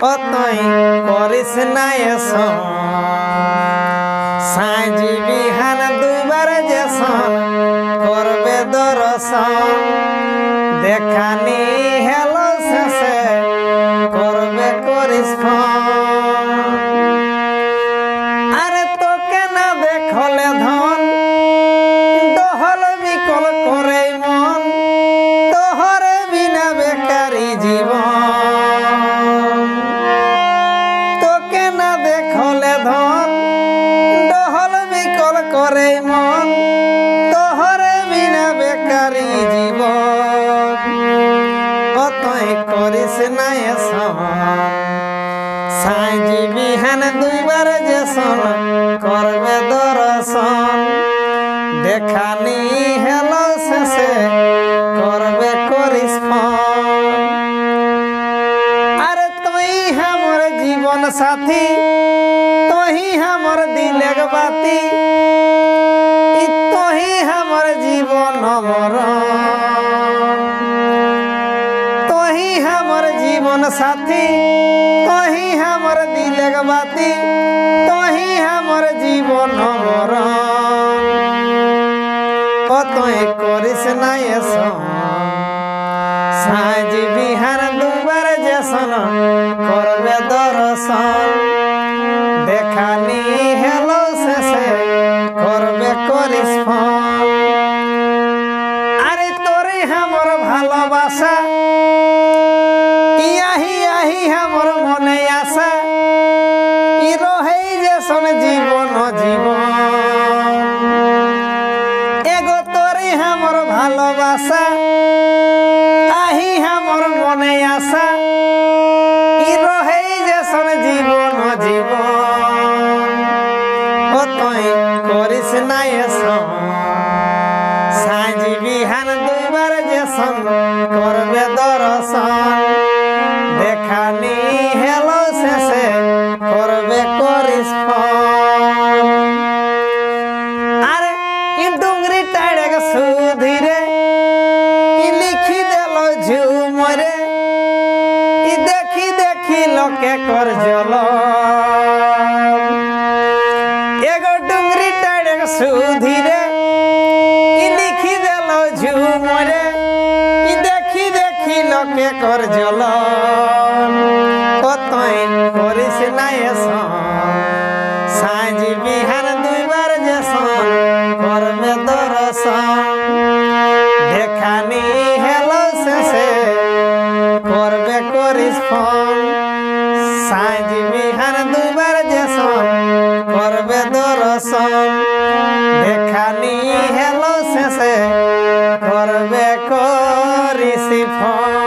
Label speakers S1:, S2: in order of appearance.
S1: অতই করিস না এসন সাঁঝি বিহান দুইবার যেসন করবে দর্শন দেখানি হেলো শেষে করবে করিস ফোন আরে তোকে না দেখলে ধন দহল বিকল করে মন তোহরে বিনা বেকারি জীবন তোকে না দেখলে ধন দহল বিকল করে মন তোহরে বিনা বেকারি জীবন অতই করিস না এসন সাঁঝি বিহান দুইবার যেসন করবে দর্শন দেখানি হেলো শেষে করবে করিস ফোন আরে তুই আমার জীবন সাথী তুই আমার দিলের বাতি তুই আমার জীবন মরণ তুই আমার জীবন সাথী তুই আমার দিলের বাতি তুই আমার জীবন মরণ কতই করিস না এসন সাঁঝি বিহান দুবার যেসন করবে দর্শন দেখানি হেলো শেষে করবে করিস ফোন আরে তোরে আমার ভালোবাসা ইয়াহি আহি আমার মনে আসা ই রহেই যেসন জীবন জীবন এগো তোরে আমার ভালোবাসা আহি আমার মনে আসা ই রহেই যেসন জীবন জীবন অতই করিস না এসন সাঁঝি বিহান দুইবার যেসন করবে দর্শন দেখানি হেলো শেষে করবে করিস ফোন আরে ই ডুঙ্গরি টাড়ে সুধীরে ই লিখি দেল ঝুমরে ই দেখি দেখি লোকে কর জল এগো ডুঙ্গরি টাড়ে সুধীরে ই লিখি দেল ঝুমরে ই দেখি দেখি লোকে কর জল কতই করিস না এসন সাঁঝি বিহান দুইবার যেসন করবে দর্শন দেখানি হেলো শেষে করবে করিস ফোন সাঁঝি বিহান দুইবার যেসন করবে দর্শন দেখানি হেলো শেষে করবে করিস ফোন।